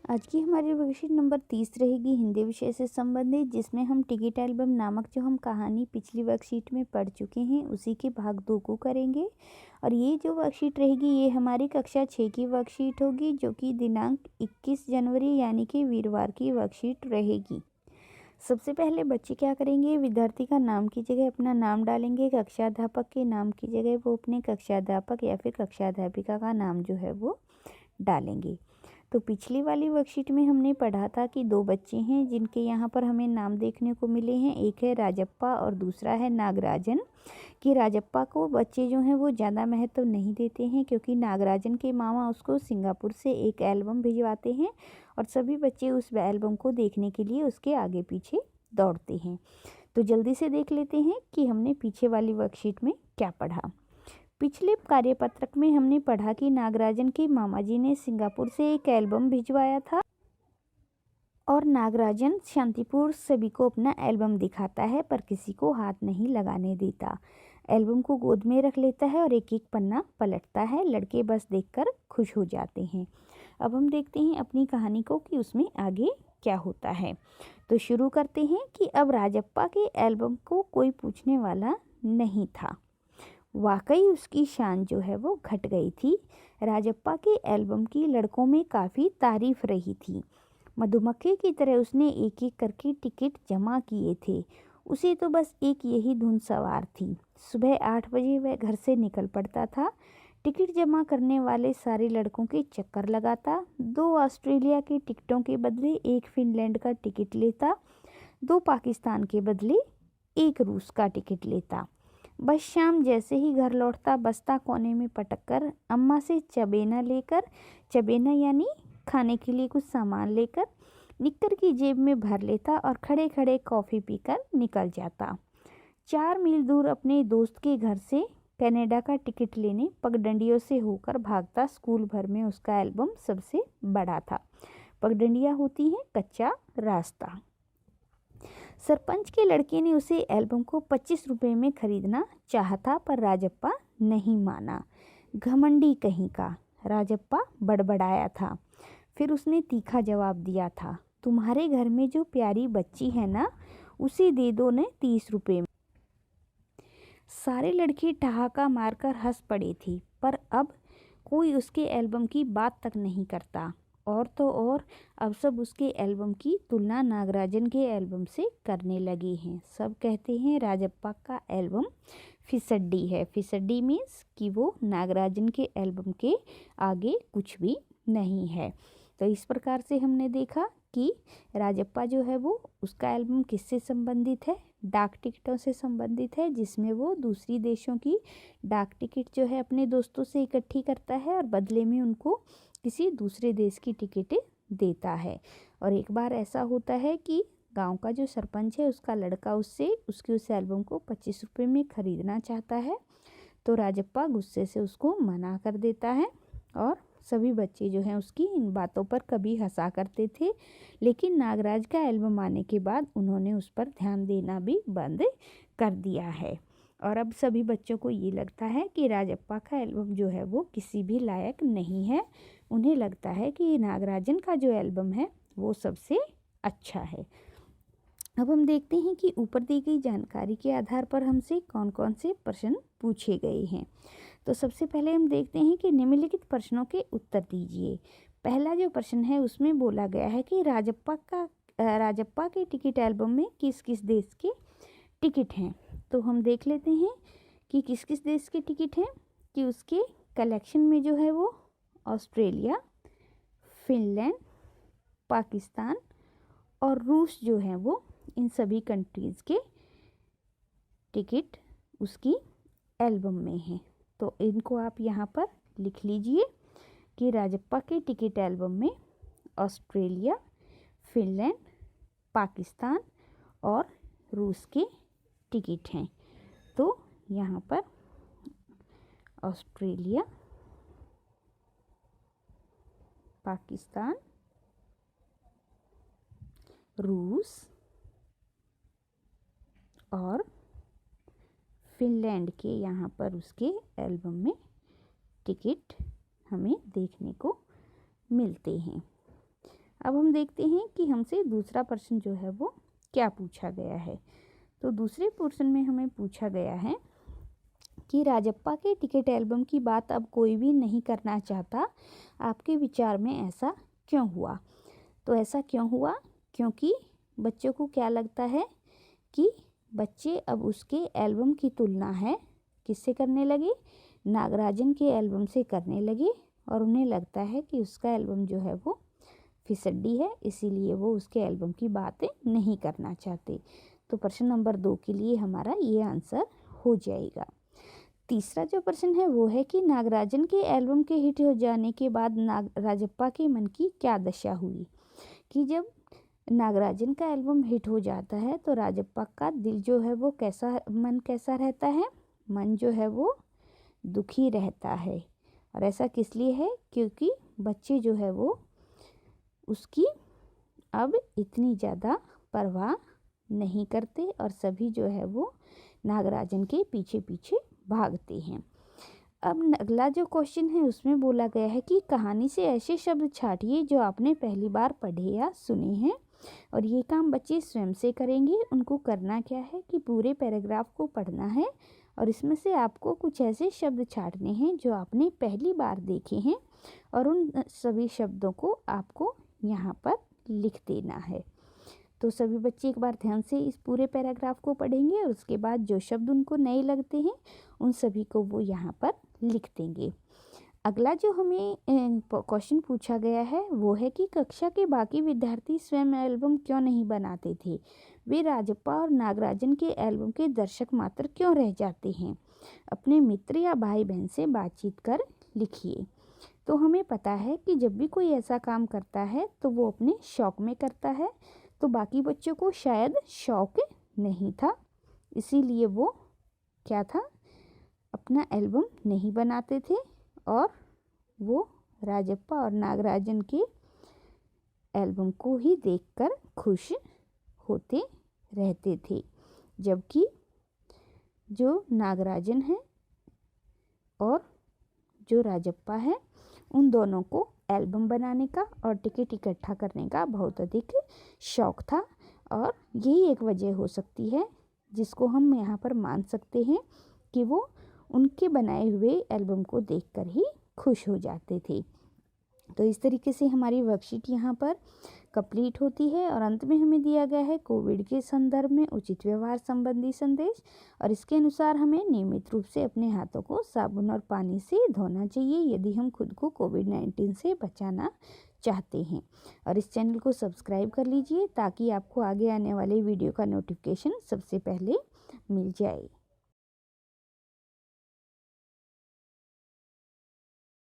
आज की हमारी वर्कशीट नंबर 30 रहेगी हिंदी विषय से संबंधित, जिसमें हम टिकट एल्बम नामक जो हम कहानी पिछली वर्कशीट में पढ़ चुके हैं उसी के भाग 2 को करेंगे। और ये जो वर्कशीट रहेगी ये हमारी कक्षा 6 की वर्कशीट होगी, जो कि दिनांक 21 जनवरी यानी कि वीरवार की वर्कशीट रहेगी। सबसे पहले बच्चे क्या करेंगे, विद्यार्थी का नाम की जगह अपना नाम डालेंगे, कक्षा अध्यापक के नाम की जगह वो अपने कक्षा अध्यापक या फिर कक्षा अध्यापिका का नाम जो है वो डालेंगे। तो पिछली वाली वर्कशीट में हमने पढ़ा था कि 2 बच्चे हैं जिनके यहाँ पर हमें नाम देखने को मिले हैं। एक है राजप्पा और दूसरा है नागराजन। कि राजप्पा को बच्चे जो हैं वो ज़्यादा महत्व नहीं देते हैं, क्योंकि नागराजन के मामा उसको सिंगापुर से एक एल्बम भिजवाते हैं और सभी बच्चे उस एल्बम को देखने के लिए उसके आगे पीछे दौड़ते हैं। तो जल्दी से देख लेते हैं कि हमने पीछे वाली वर्कशीट में क्या पढ़ा। पिछले कार्यपत्रक में हमने पढ़ा कि नागराजन के मामा जी ने सिंगापुर से एक एल्बम भिजवाया था और नागराजन शांतिपूर्ण सभी को अपना एल्बम दिखाता है, पर किसी को हाथ नहीं लगाने देता। एल्बम को गोद में रख लेता है और एक एक पन्ना पलटता है। लड़के बस देखकर खुश हो जाते हैं। अब हम देखते हैं अपनी कहानी को कि उसमें आगे क्या होता है। तो शुरू करते हैं कि अब राजप्पा के एल्बम को कोई पूछने वाला नहीं था। वाकई उसकी शान जो है वो घट गई थी। राजप्पा के एल्बम की लड़कों में काफ़ी तारीफ रही थी। मधुमक्खी की तरह उसने एक एक करके टिकट जमा किए थे। उसे तो बस एक यही धुन सवार थी। सुबह 8 बजे वह घर से निकल पड़ता था। टिकट जमा करने वाले सारे लड़कों के चक्कर लगाता। 2 ऑस्ट्रेलिया के टिकटों के बदले एक फिनलैंड का टिकट लेता। 2 पाकिस्तान के बदले एक रूस का टिकट लेता। बस शाम जैसे ही घर लौटता, बस्ता कोने में पटक कर अम्मा से चबेना लेकर, चबेना यानी खाने के लिए कुछ सामान लेकर निक्कर की जेब में भर लेता और खड़े खड़े कॉफ़ी पीकर निकल जाता। 4 मील दूर अपने दोस्त के घर से कनाडा का टिकट लेने पगडंडियों से होकर भागता। स्कूल भर में उसका एल्बम सबसे बड़ा था। पगडंडियाँ होती हैं कच्चा रास्ता। सरपंच के लड़के ने उसे एल्बम को 25 रुपये में खरीदना चाहा था, पर राजप्पा नहीं माना। घमंडी कहीं का, राजप्पा बड़बड़ाया था। फिर उसने तीखा जवाब दिया था, तुम्हारे घर में जो प्यारी बच्ची है ना, उसे दे दो न 30 रुपये में। सारे लड़के ठहाका मारकर हंस पड़े थे, पर अब कोई उसके एल्बम की बात तक नहीं करता। और तो और अब सब उसके एल्बम की तुलना नागराजन के एल्बम से करने लगे हैं। सब कहते हैं राजप्पा का एल्बम फिसड्डी है। फिसड्डी मीन्स कि वो नागराजन के एल्बम के आगे कुछ भी नहीं है। तो इस प्रकार से हमने देखा कि राजप्पा जो है वो उसका एल्बम किससे संबंधित है, डाक टिकटों से संबंधित है, जिसमें वो दूसरी देशों की डाक टिकट जो है अपने दोस्तों से इकट्ठी करता है और बदले में उनको किसी दूसरे देश की टिकटें देता है। और एक बार ऐसा होता है कि गांव का जो सरपंच है उसका लड़का उससे उसके उस एल्बम को 25 रुपये में ख़रीदना चाहता है। तो राजप्पा गुस्से से उसको मना कर देता है और सभी बच्चे जो हैं उसकी इन बातों पर कभी हंसा करते थे, लेकिन नागराज का एल्बम आने के बाद उन्होंने उस पर ध्यान देना भी बंद कर दिया है। और अब सभी बच्चों को ये लगता है कि राजप्पा का एल्बम जो है वो किसी भी लायक नहीं है। उन्हें लगता है कि नागराजन का जो एल्बम है वो सबसे अच्छा है। अब हम देखते हैं कि ऊपर दी गई जानकारी के आधार पर हमसे कौन कौन से प्रश्न पूछे गए हैं। तो सबसे पहले हम देखते हैं कि निम्नलिखित प्रश्नों के उत्तर दीजिए। पहला जो प्रश्न है उसमें बोला गया है कि राजप्पा के टिकट एल्बम में किस किस देश के टिकट हैं। तो हम देख लेते हैं कि किस किस देश के टिकट हैं। कि उसके कलेक्शन में जो है वो ऑस्ट्रेलिया, फिनलैंड, पाकिस्तान और रूस जो हैं वो इन सभी कंट्रीज़ के टिकट उसकी एल्बम में हैं। तो इनको आप यहाँ पर लिख लीजिए कि राजप्पा के टिकट एल्बम में ऑस्ट्रेलिया, फिनलैंड, पाकिस्तान और रूस के टिकट हैं। तो यहाँ पर ऑस्ट्रेलिया, पाकिस्तान, रूस और फिनलैंड के यहाँ पर उसके एल्बम में टिकट हमें देखने को मिलते हैं। अब हम देखते हैं कि हमसे दूसरा प्रश्न जो है वो क्या पूछा गया है। तो दूसरे पोर्शन में हमें पूछा गया है कि राजप्पा के टिकट एल्बम की बात अब कोई भी नहीं करना चाहता, आपके विचार में ऐसा क्यों हुआ। तो ऐसा क्यों हुआ, क्योंकि बच्चों को क्या लगता है कि बच्चे अब उसके एल्बम की तुलना है किससे करने लगे, नागराजन के एल्बम से करने लगे, और उन्हें लगता है कि उसका एल्बम जो है वो फिसड्डी है, इसीलिए वो उसके एल्बम की बातें नहीं करना चाहते। तो प्रश्न नंबर 2 के लिए हमारा ये आंसर हो जाएगा। तीसरा जो प्रश्न है वो है कि नागराजन के एल्बम के हिट हो जाने के बाद राजप्पा के मन की क्या दशा हुई। कि जब नागराजन का एल्बम हिट हो जाता है तो राजप्पा का दिल जो है वो मन कैसा रहता है, मन जो है वो दुखी रहता है। और ऐसा किस लिए है, क्योंकि बच्चे जो है वो उसकी अब इतनी ज़्यादा परवाह नहीं करते और सभी जो है वो नागराजन के पीछे पीछे भागते हैं। अब अगला जो क्वेश्चन है उसमें बोला गया है कि कहानी से ऐसे शब्द छांटिए जो आपने पहली बार पढ़े या सुने हैं, और ये काम बच्चे स्वयं से करेंगे। उनको करना क्या है कि पूरे पैराग्राफ को पढ़ना है और इसमें से आपको कुछ ऐसे शब्द छांटने हैं जो आपने पहली बार देखे हैं, और उन सभी शब्दों को आपको यहाँ पर लिख देना है। तो सभी बच्चे एक बार ध्यान से इस पूरे पैराग्राफ को पढ़ेंगे और उसके बाद जो शब्द उनको नए लगते हैं उन सभी को वो यहाँ पर लिख देंगे। अगला जो हमें क्वेश्चन पूछा गया है वो है कि कक्षा के बाकी विद्यार्थी स्वयं एल्बम क्यों नहीं बनाते थे, वे राजप्पा और नागराजन के एल्बम के दर्शक मात्र क्यों रह जाते हैं, अपने मित्र या भाई बहन से बातचीत कर लिखिए। तो हमें पता है कि जब भी कोई ऐसा काम करता है तो वो अपने शौक में करता है, तो बाकी बच्चों को शायद शौक नहीं था, इसीलिए वो क्या था, अपना एल्बम नहीं बनाते थे और वो राजप्पा और नागराजन के एल्बम को ही देखकर खुश होते रहते थे। जबकि जो नागराजन है और जो राजप्पा है उन दोनों को एल्बम बनाने का और टिकट इकट्ठा करने का बहुत अधिक शौक था, और यही एक वजह हो सकती है जिसको हम यहाँ पर मान सकते हैं कि वो उनके बनाए हुए एल्बम को देखकर ही खुश हो जाते थे। तो इस तरीके से हमारी वर्कशीट यहाँ पर कंप्लीट होती है और अंत में हमें दिया गया है कोविड के संदर्भ में उचित व्यवहार संबंधी संदेश, और इसके अनुसार हमें नियमित रूप से अपने हाथों को साबुन और पानी से धोना चाहिए यदि हम खुद को कोविड-19 से बचाना चाहते हैं। और इस चैनल को सब्सक्राइब कर लीजिए ताकि आपको आगे आने वाले वीडियो का नोटिफिकेशन सबसे पहले मिल जाए।